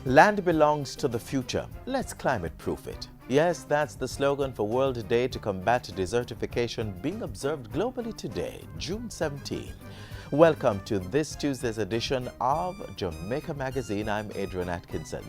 Land belongs to the future. Let's climate-proof it. Yes, that's the slogan for World Day to Combat Desertification being observed globally today, June 17. Welcome to this Tuesday's edition of Jamaica Magazine. I'm Adrian Atkinson.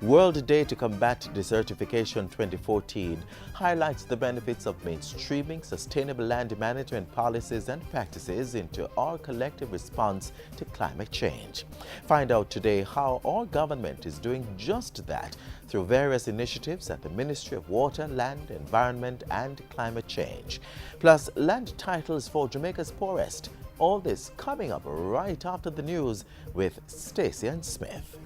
World Day to Combat Desertification 2014 highlights the benefits of mainstreaming sustainable land management policies and practices into our collective response to climate change. Find out today how our government is doing just that through various initiatives at the Ministry of Water, Land, Environment and Climate Change. Plus, land titles for Jamaica's poorest. All this coming up right after the news with Stacey and Smith.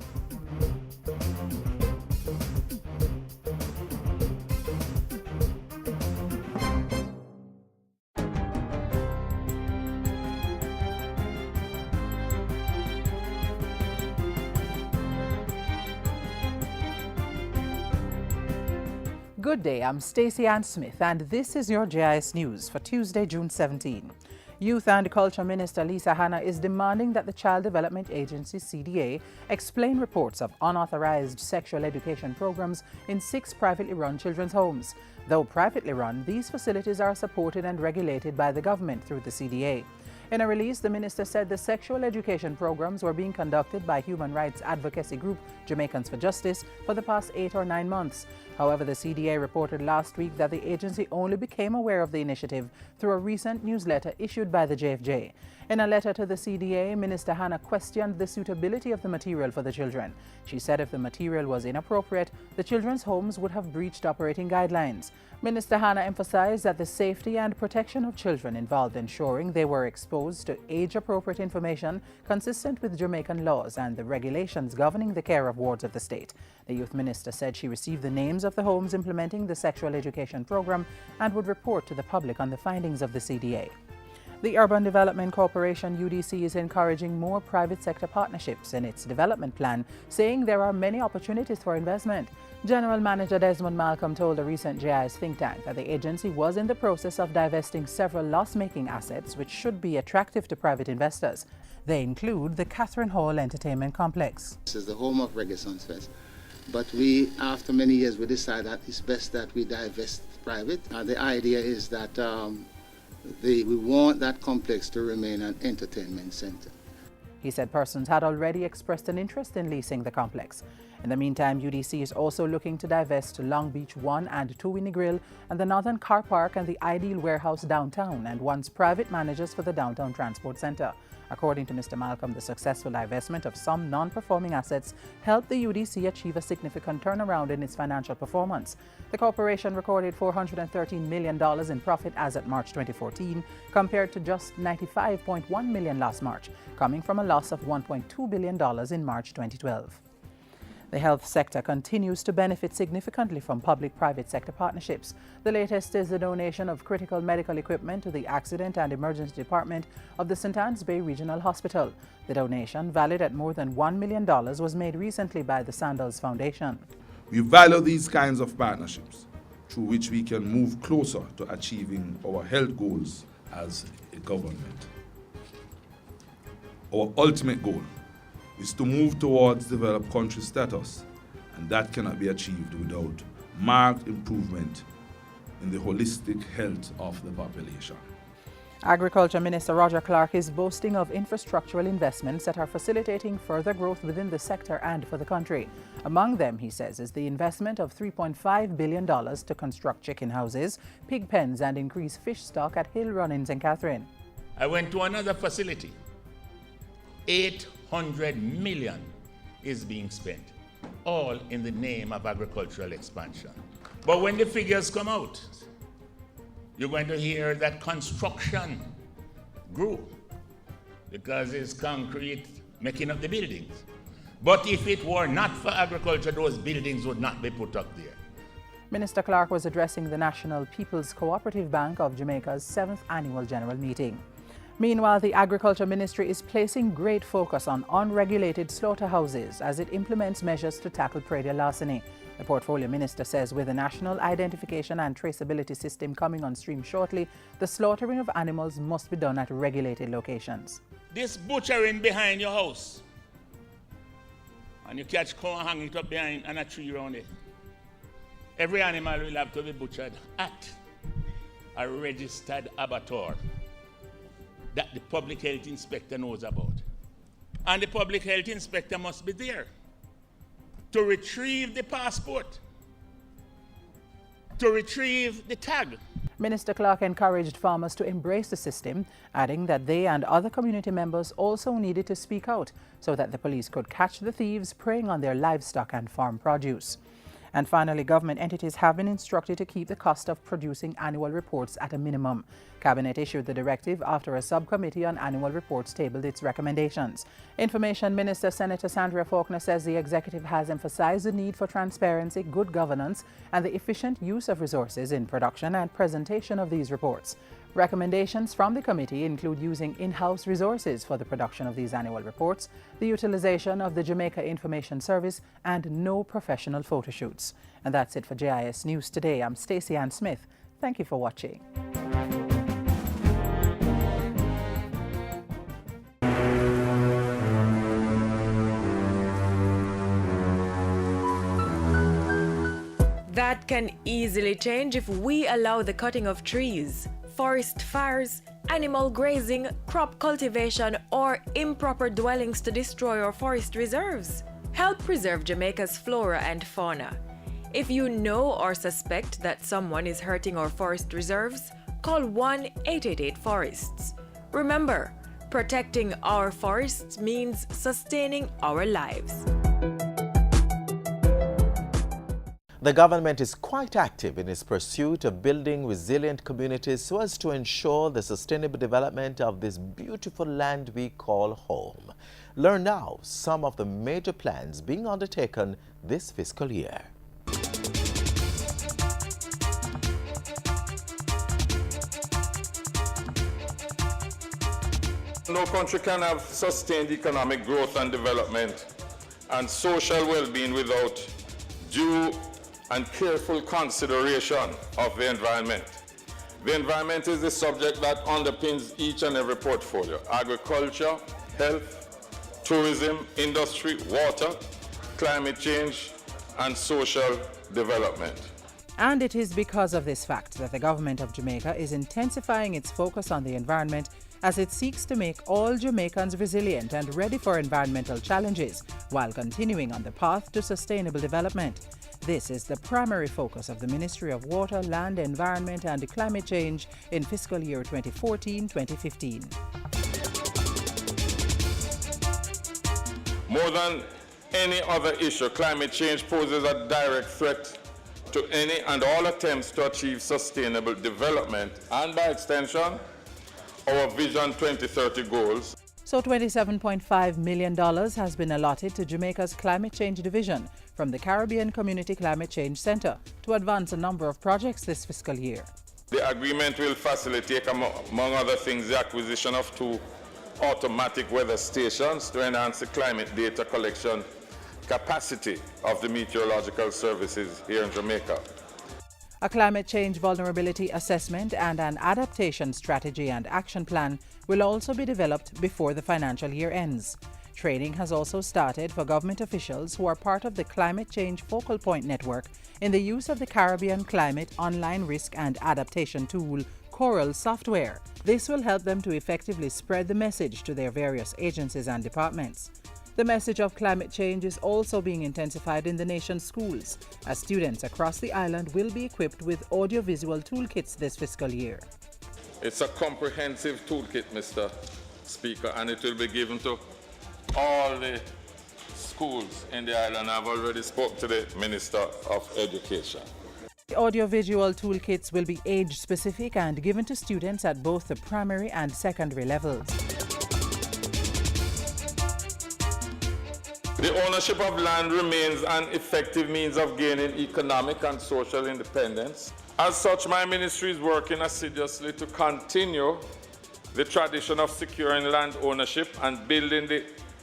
Good day, I'm Stacey Ann Smith and this is your JIS News for Tuesday, June 17. Youth and Culture Minister Lisa Hanna is demanding that the Child Development Agency, CDA, explain reports of unauthorized sexual education programs in 6 privately run children's homes. Though privately run, these facilities are supported and regulated by the government through the CDA. In a release, the minister said the sexual education programs were being conducted by human rights advocacy group Jamaicans for Justice for the past 8 or 9 months. However, the CDA reported last week that the agency only became aware of the initiative through a recent newsletter issued by the JFJ. In a letter to the CDA, Minister Hanna questioned the suitability of the material for the children. She said if the material was inappropriate, the children's homes would have breached operating guidelines. Minister Hanna emphasized that the safety and protection of children involved ensuring they were exposed to age-appropriate information consistent with Jamaican laws and the regulations governing the care of wards of the state. The youth minister said she received the names of the homes implementing the sexual education program and would report to the public on the findings of the CDA. The Urban Development Corporation, UDC, is encouraging more private sector partnerships in its development plan, saying there are many opportunities for investment. General Manager Desmond Malcolm told a recent JIS think tank that the agency was in the process of divesting several loss-making assets which should be attractive to private investors. They include the Catherine Hall Entertainment Complex. This is the home of Reggae Sons Fest, but we, after many years, we decided that it's best that we divest private. The idea is that we want that complex to remain an entertainment center. He said persons had already expressed an interest in leasing the complex. In the meantime, UDC is also looking to divest Long Beach 1 and 2 Winnie Grill and the Northern Car Park and the Ideal Warehouse downtown and wants private managers for the Downtown Transport Center. According to Mr. Malcolm, the successful divestment of some non-performing assets helped the UDC achieve a significant turnaround in its financial performance. The corporation recorded $413 million in profit as at March 2014, compared to just $95.1 million last March, coming from a loss of $1.2 billion in March 2012. The health sector continues to benefit significantly from public-private sector partnerships. The latest is the donation of critical medical equipment to the Accident and Emergency Department of the St. Anne's Bay Regional Hospital. The donation, valued at more than $1 million, was made recently by the Sandals Foundation. We value these kinds of partnerships through which we can move closer to achieving our health goals as a government. Our ultimate goal is to move towards developed country status, and that cannot be achieved without marked improvement in the holistic health of the population. Agriculture Minister Roger Clark is boasting of infrastructural investments that are facilitating further growth within the sector and for the country. Among them, he says, is the investment of $3.5 billion to construct chicken houses, pig pens and increase fish stock at Hill Run in St. Catherine. I went to another facility. 800 million is being spent, all in the name of agricultural expansion. But when the figures come out, you're going to hear that construction grew because it's concrete making up the buildings. But if it were not for agriculture, those buildings would not be put up there. Minister Clark was addressing the National People's Cooperative Bank of Jamaica's 7th annual general meeting. Meanwhile, the Agriculture Ministry is placing great focus on unregulated slaughterhouses as it implements measures to tackle predial larceny. The Portfolio Minister says with the National Identification and Traceability System coming on stream shortly, the slaughtering of animals must be done at regulated locations. This butchering behind your house, and you catch cow and hang it up behind and a tree around it. Every animal will have to be butchered at a registered abattoir that the public health inspector knows about. And the public health inspector must be there to retrieve the passport, to retrieve the tag. Minister Clark encouraged farmers to embrace the system, adding that they and other community members also needed to speak out so that the police could catch the thieves preying on their livestock and farm produce. And finally, government entities have been instructed to keep the cost of producing annual reports at a minimum. Cabinet issued the directive after a subcommittee on annual reports tabled its recommendations. Information Minister Senator Sandra Faulkner says the executive has emphasized the need for transparency, good governance, and the efficient use of resources in production and presentation of these reports. Recommendations from the committee include using in-house resources for the production of these annual reports, the utilization of the Jamaica Information Service, and no professional photo shoots. And that's it for JIS News Today. I'm Stacey Ann Smith. Thank you for watching. That can easily change if we allow the cutting of trees, forest fires, animal grazing, crop cultivation, or improper dwellings to destroy our forest reserves. Help preserve Jamaica's flora and fauna. If you know or suspect that someone is hurting our forest reserves, call 1-888-FORESTS. Remember, protecting our forests means sustaining our lives. The government is quite active in its pursuit of building resilient communities so as to ensure the sustainable development of this beautiful land we call home. Learn now some of the major plans being undertaken this fiscal year. No country can have sustained economic growth and development and social well-being without due and careful consideration of the environment. The environment is the subject that underpins each and every portfolio: agriculture, health, tourism, industry, water, climate change, and social development. And it is because of this fact that the government of Jamaica is intensifying its focus on the environment as it seeks to make all Jamaicans resilient and ready for environmental challenges while continuing on the path to sustainable development. This is the primary focus of the Ministry of Water, Land, Environment and Climate Change in fiscal year 2014-2015. More than any other issue, climate change poses a direct threat to any and all attempts to achieve sustainable development and, by extension, our Vision 2030 goals. So $27.5 million has been allotted to Jamaica's Climate Change Division from the Caribbean Community Climate Change Center to advance a number of projects this fiscal year. The agreement will facilitate, among other things, the acquisition of 2 automatic weather stations to enhance the climate data collection capacity of the meteorological services here in Jamaica. A climate change vulnerability assessment and an adaptation strategy and action plan will also be developed before the financial year ends. Training has also started for government officials who are part of the Climate Change Focal Point Network in the use of the Caribbean Climate Online Risk and Adaptation Tool, Coral software. This will help them to effectively spread the message to their various agencies and departments. The message of climate change is also being intensified in the nation's schools, as students across the island will be equipped with audiovisual toolkits this fiscal year. It's a comprehensive toolkit, Mr. Speaker, and it will be given to all the schools in the island. I've already spoken to the Minister of Education. The audiovisual toolkits will be age-specific and given to students at both the primary and secondary levels. The ownership of land remains an effective means of gaining economic and social independence. As such, my ministry is working assiduously to continue the tradition of securing land ownership and building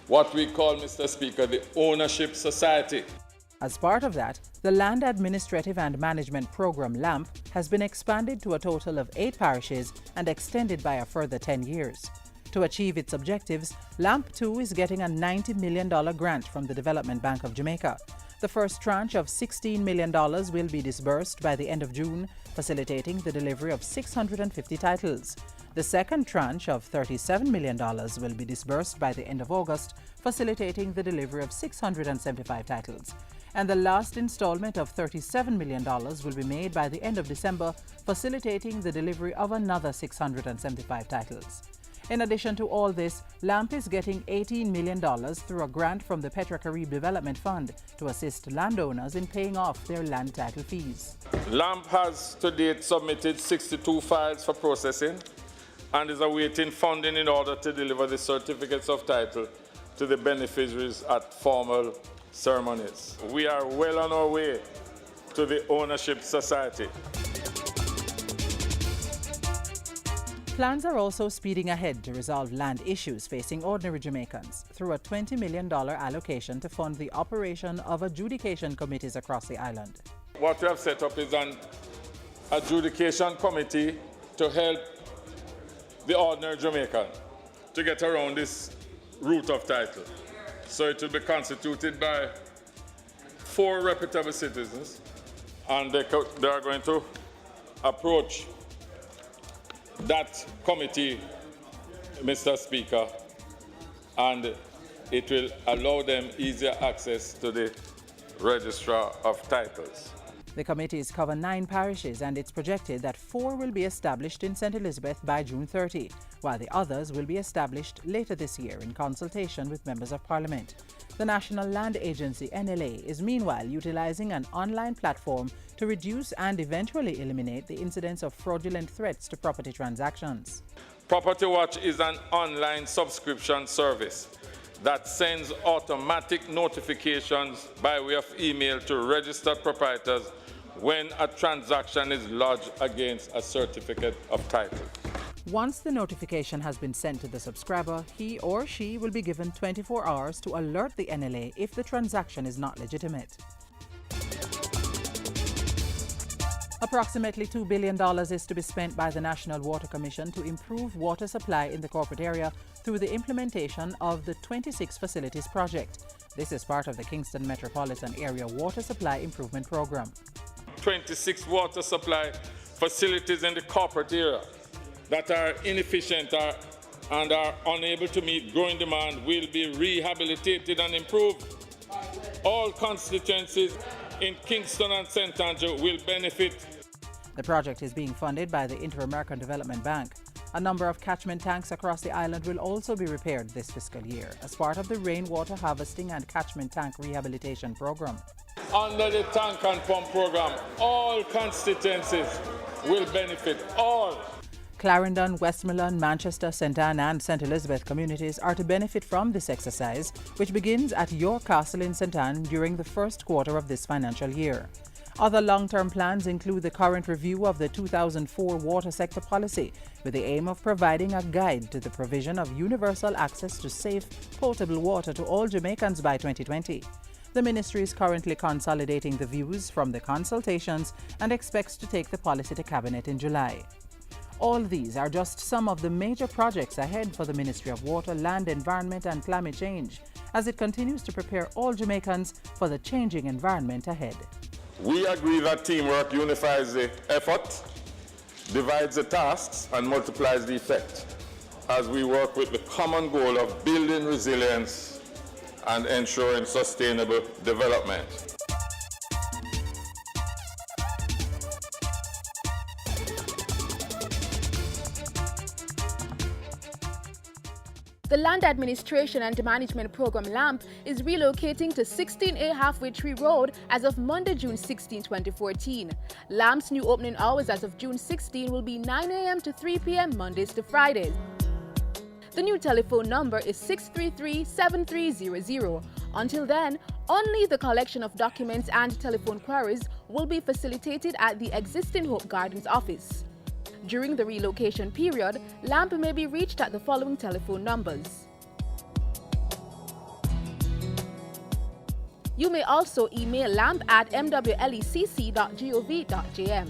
what we call, Mr. Speaker, the ownership society. As part of that, the Land Administrative and Management Program LAMP has been expanded to a total of 8 parishes and extended by a further 10 years. To achieve its objectives, LAMP 2 is getting a $90 million grant from the Development Bank of Jamaica. The first tranche of $16 million will be disbursed by the end of June, facilitating the delivery of 650 titles. The second tranche of $37 million will be disbursed by the end of August, facilitating the delivery of 675 titles. And the last installment of $37 million will be made by the end of December, facilitating the delivery of another 675 titles. In addition to all this, LAMP is getting $18 million through a grant from the Petra-Carib Development Fund to assist landowners in paying off their land title fees. LAMP has to date submitted 62 files for processing and is awaiting funding in order to deliver the certificates of title to the beneficiaries at formal ceremonies. We are well on our way to the ownership society. Plans are also speeding ahead to resolve land issues facing ordinary Jamaicans through a $20 million allocation to fund the operation of adjudication committees across the island. What we have set up is an adjudication committee to help the ordinary Jamaican to get around this route of title. So it will be constituted by 4 reputable citizens, and they are going to approach that committee, Mr. Speaker, and it will allow them easier access to the registrar of titles. The committees cover 9 parishes, and it's projected that 4 will be established in St. Elizabeth by June 30, while the others will be established later this year in consultation with members of Parliament. The National Land Agency, NLA, is meanwhile utilizing an online platform to reduce and eventually eliminate the incidence of fraudulent threats to property transactions. Property Watch is an online subscription service that sends automatic notifications by way of email to registered proprietors when a transaction is lodged against a certificate of title. Once the notification has been sent to the subscriber, he or she will be given 24 hours to alert the NLA if the transaction is not legitimate. Approximately $2 billion is to be spent by the National Water Commission to improve water supply in the corporate area through the implementation of the 26 Facilities Project. This is part of the Kingston Metropolitan Area Water Supply Improvement Program. 26 water supply facilities in the corporate area that are inefficient and are unable to meet growing demand will be rehabilitated and improved. All constituencies in Kingston and St. Andrew will benefit. The project is being funded by the Inter-American Development Bank. A number of catchment tanks across the island will also be repaired this fiscal year as part of the rainwater harvesting and catchment tank rehabilitation program. Under the tank and pump program, all constituencies will benefit, all. Clarendon, Westmoreland, Manchester, St. Anne and St. Elizabeth communities are to benefit from this exercise, which begins at York Castle in St. Anne during the first quarter of this financial year. Other long-term plans include the current review of the 2004 water sector policy, with the aim of providing a guide to the provision of universal access to safe, potable water to all Jamaicans by 2020. The ministry is currently consolidating the views from the consultations and expects to take the policy to Cabinet in July. All these are just some of the major projects ahead for the Ministry of Water, Land, Environment and Climate Change as it continues to prepare all Jamaicans for the changing environment ahead. We agree that teamwork unifies the effort, divides the tasks, and multiplies the effect as we work with the common goal of building resilience and ensuring sustainable development. The Land Administration and Management Program LAMP is relocating to 16A Halfway Tree Road as of Monday, June 16, 2014. LAMP's new opening hours as of June 16 will be 9 a.m. to 3 p.m. Mondays to Fridays. The new telephone number is 633-7300. Until then, only the collection of documents and telephone queries will be facilitated at the existing Hope Gardens office. During the relocation period, LAMP may be reached at the following telephone numbers. You may also email lamp@mwlecc.gov.jm.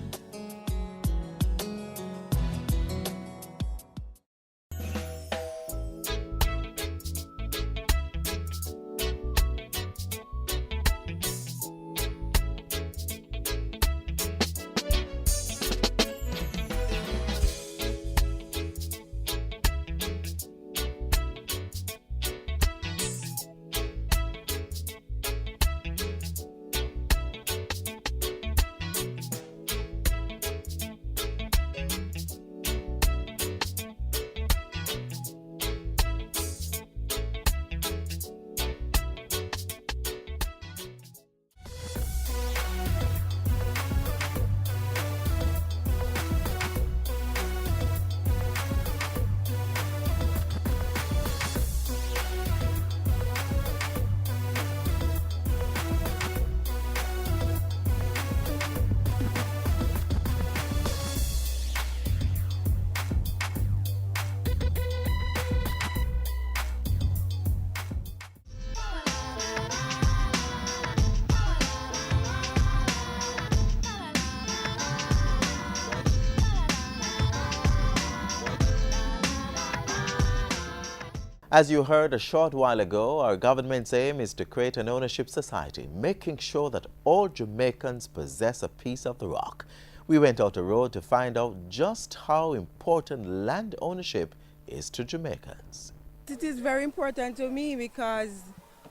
As you heard a short while ago, our government's aim is to create an ownership society, making sure that all Jamaicans possess a piece of the rock. We went out the road to find out just how important land ownership is to Jamaicans. It is very important to me because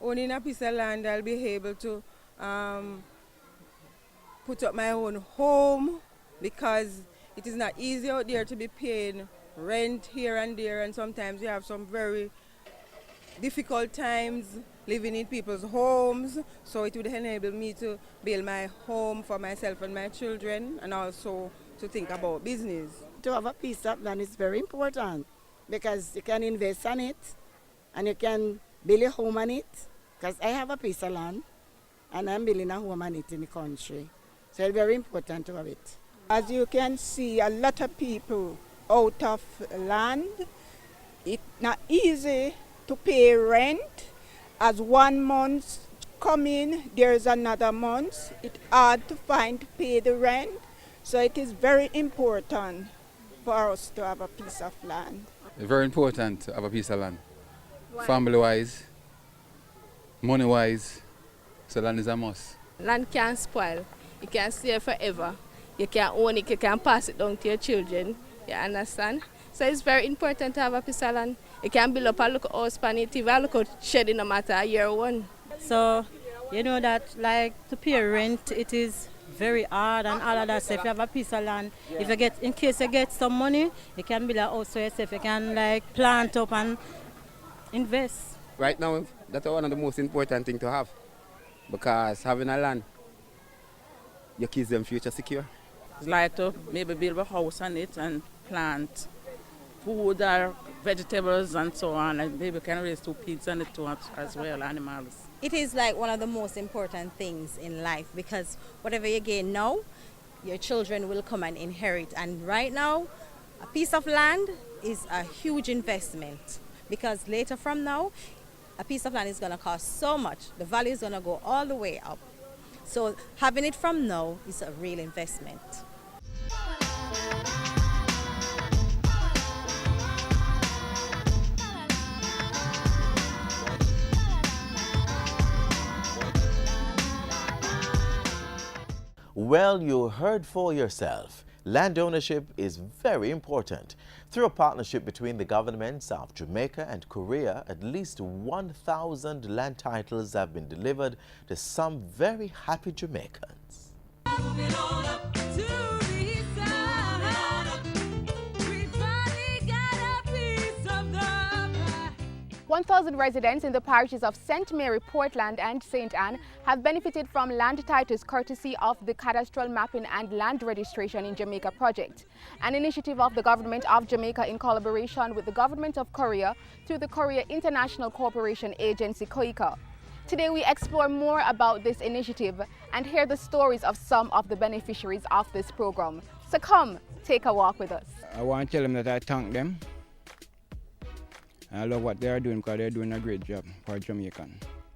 owning a piece of land, I'll be able to put up my own home, because it is not easy out there to be paying rent here and there, and sometimes you have some very difficult times living in people's homes. So it would enable me to build my home for myself and my children, and also to think about business. To have a piece of land is very important because you can invest on it and you can build a home on it. Because I have a piece of land and I'm building a home on it in the country. So it's very important to have it. As you can see, a lot of people out of land. It's not easy to pay rent. As 1 month come in, there's another month. It's hard to find to pay the rent. So it is very important for us to have a piece of land. It's very important to have a piece of land. Family-wise, money-wise, so land is a must. Land can't spoil. You can stay forever. You can own it, you can pass it down to your children. You understand? So it's very important to have a piece of land. You can build up a little house on it, even a little shed no matter year one. So, you know that like to pay rent, it is very hard and all of that. So if you have a piece of land, if you get, in case you get some money, you can build a house for yourself. You can like plant up and invest. Right now, that's one of the most important things to have, because having a land, your kids them future secure. It's like to maybe build a house on it and plant food or vegetables and so on, and maybe can raise 2 pigs on it too as well, animals. It is like one of the most important things in life, because whatever you gain now, your children will come and inherit. And right now, a piece of land is a huge investment, because later from now, a piece of land is going to cost so much. The value is going to go all the way up. So having it from now is a real investment. Well, you heard for yourself. Land ownership is very important. Through a partnership between the governments of Jamaica and Korea, at least 1,000 land titles have been delivered to some very happy Jamaicans. 1,000 residents in the parishes of St. Mary, Portland and St. Anne have benefited from land titles courtesy of the Cadastral Mapping and Land Registration in Jamaica project, an initiative of the government of Jamaica in collaboration with the government of Korea through the Korea International Cooperation Agency, KOICA. Today we explore more about this initiative and hear the stories of some of the beneficiaries of this program. So come, take a walk with us. I want to tell them that I thank them. I love what they are doing, because they're doing a great job for Jamaican.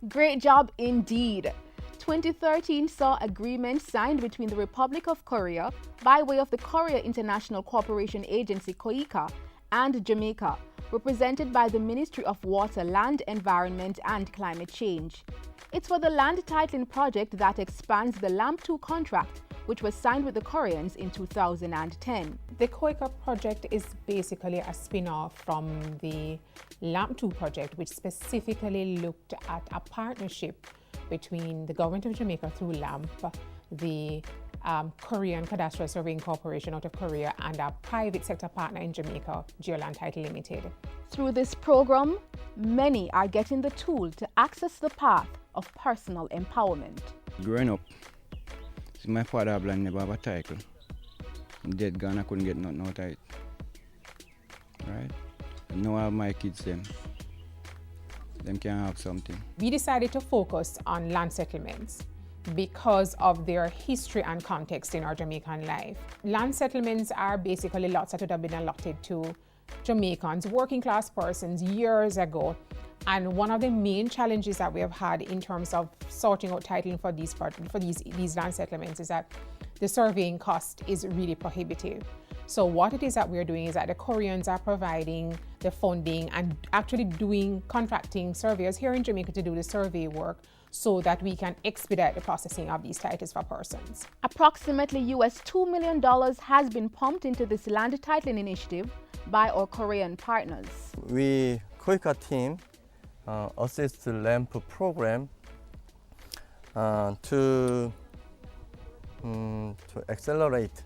Great job indeed. 2013 saw agreement signed between the Republic of Korea by way of the Korea International Cooperation Agency, KOICA, and Jamaica, represented by the Ministry of Water, Land, Environment and Climate Change. It's for the land titling project that expands the LAMP 2 contract, which was signed with the Koreans in 2010. The KOICA project is basically a spin-off from the LAMP 2 project, which specifically looked at a partnership between the government of Jamaica through LAMP, the Korean Cadastral Surveying Corporation out of Korea, and a private sector partner in Jamaica, Geoland Title Limited. Through this program, many are getting the tool to access the path of personal empowerment. Growing up, my father have land, never have a title. Dead gone, I couldn't get nothing out of it. Right? And now I have my kids, them can have something. We decided to focus on land settlements because of their history and context in our Jamaican life. Land settlements are basically lots that would have been allotted to Jamaicans, working class persons years ago. And one of the main challenges that we have had in terms of sorting out titling for these land settlements is that the surveying cost is really prohibitive. So what it is that we're doing is that the Koreans are providing the funding and actually doing contracting surveyors here in Jamaica to do the survey work so that we can expedite the processing of these titles for persons. Approximately US $2 million has been pumped into this land titling initiative by our Korean partners. We KOICA team assist the LAMP program to accelerate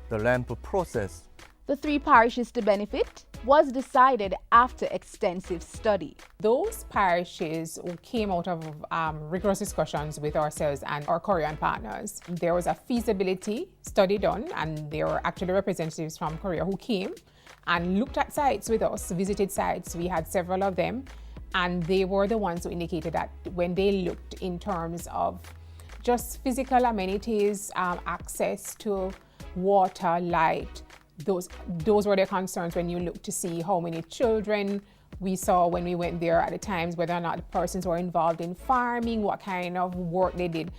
the LAMP process. The 3 parishes to benefit was decided after extensive study. Those parishes came out of rigorous discussions with ourselves and our Korean partners. There was a feasibility study done, and there were actually representatives from Korea who came and looked at sites with us, visited sites. We had several of them, and they were the ones who indicated that when they looked in terms of just physical amenities, access to water, light, those were their concerns when you look to see how many children we saw when we went there at the times, whether or not the persons were involved in farming, what kind of work they did.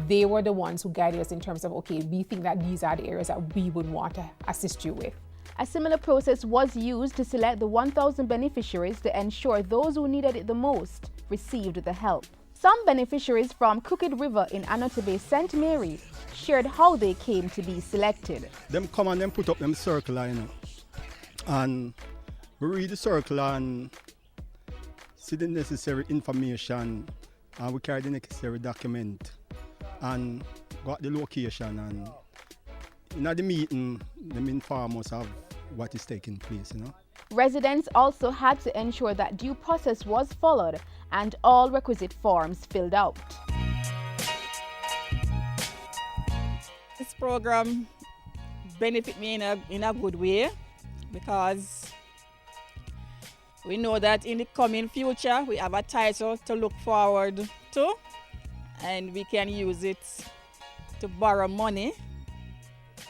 They were the ones who guided us in terms of, okay, we think that these are the areas that we would want to assist you with. A similar process was used to select the 1,000 beneficiaries to ensure those who needed it the most received the help. Some beneficiaries from Crooked River in Anota Bay, St. Mary, shared how they came to be selected. Them come and them put up them circular, you know, and we read the circular and see the necessary information, and we carry the necessary document and got the location, and in the meeting, them inform us of what is taking place, you know. Residents also had to ensure that due process was followed and all requisite forms filled out. This program benefit me in a good way, because we know that in the coming future we have a title to look forward to, and we can use it to borrow money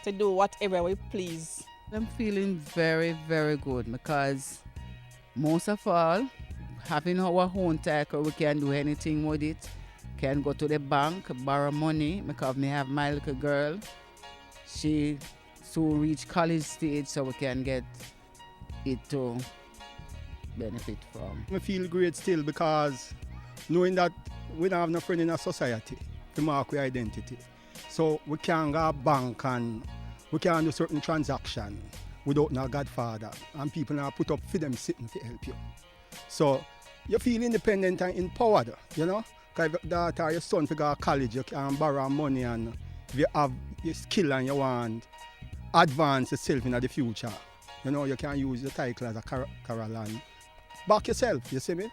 to do whatever we please. I'm feeling very, very good, because most of all, having our own title, we can do anything with it. Can go to the bank, borrow money, because me have my little girl. She soon reach college stage, so we can get it to benefit from. I feel great still, because knowing that we don't have no friend in our society to mark our identity. So we can go to bank and we can do certain transaction without no godfather, and people now put up for them sitting to help you. So you feel independent and empowered, you know? Because if your daughter or your son to go to college, you can borrow money, and if you have your skill and you want advance yourself in the future, you know, you can use your title as a Carol and back yourself, you see me?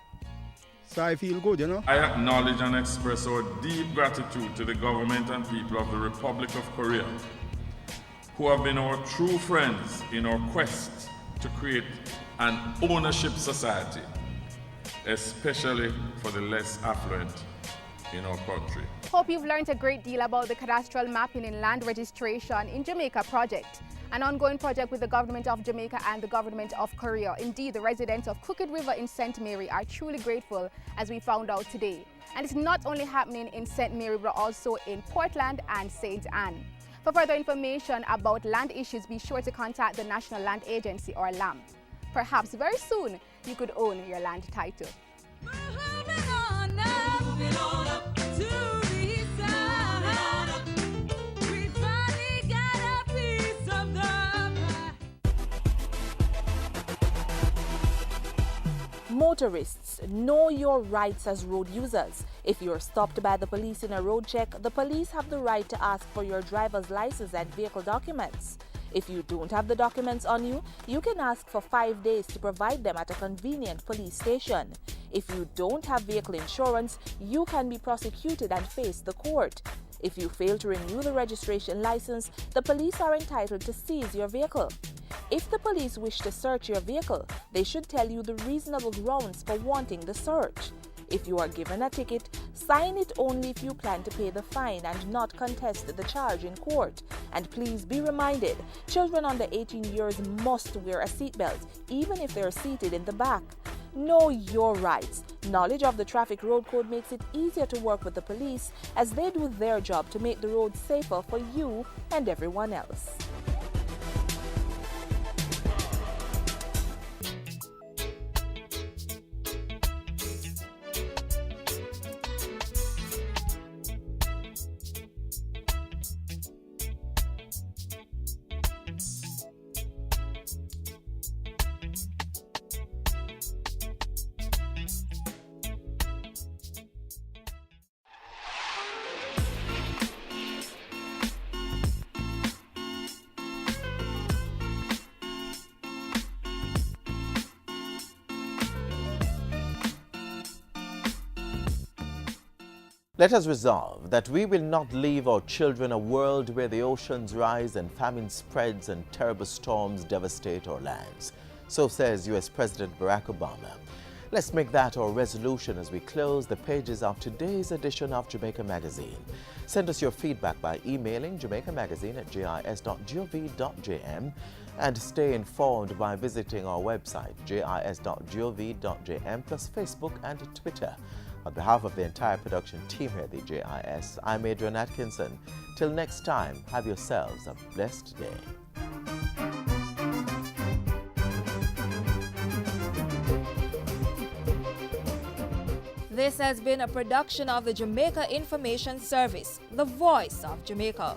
So I feel good, you know? I acknowledge and express our deep gratitude to the government and people of the Republic of Korea, who have been our true friends in our quest to create an ownership society, especially for the less affluent in our country. Hope you've learned a great deal about the cadastral mapping and land registration in Jamaica project, an ongoing project with the government of Jamaica and the government of Korea. Indeed, the residents of Crooked River in St. Mary are truly grateful, as we found out today. And it's not only happening in St. Mary, but also in Portland and St. Anne. For further information about land issues, be sure to contact the National Land Agency, or LAMP. Perhaps very soon you could own your land title. Motorists, know your rights as road users. If you're stopped by the police in a road check, the police have the right to ask for your driver's license and vehicle documents. If you don't have the documents on you, you can ask for 5 days to provide them at a convenient police station. If you don't have vehicle insurance, you can be prosecuted and face the court. If you fail to renew the registration license, the police are entitled to seize your vehicle. If the police wish to search your vehicle, they should tell you the reasonable grounds for wanting the search. If you are given a ticket, sign it only if you plan to pay the fine and not contest the charge in court. And please be reminded, children under 18 years must wear a seatbelt, even if they are seated in the back. Know your rights. Knowledge of the traffic road code makes it easier to work with the police, as they do their job to make the roads safer for you and everyone else. Let us resolve that we will not leave our children a world where the oceans rise and famine spreads and terrible storms devastate our lands. So says U.S. President Barack Obama. Let's make that our resolution as we close the pages of today's edition of Jamaica Magazine. Send us your feedback by emailing jamaicamagazine@gis.gov.jm and stay informed by visiting our website jis.gov.jm plus Facebook and Twitter. On behalf of the entire production team here at the JIS, I'm Adrian Atkinson. Till next time, have yourselves a blessed day. This has been a production of the Jamaica Information Service, the voice of Jamaica.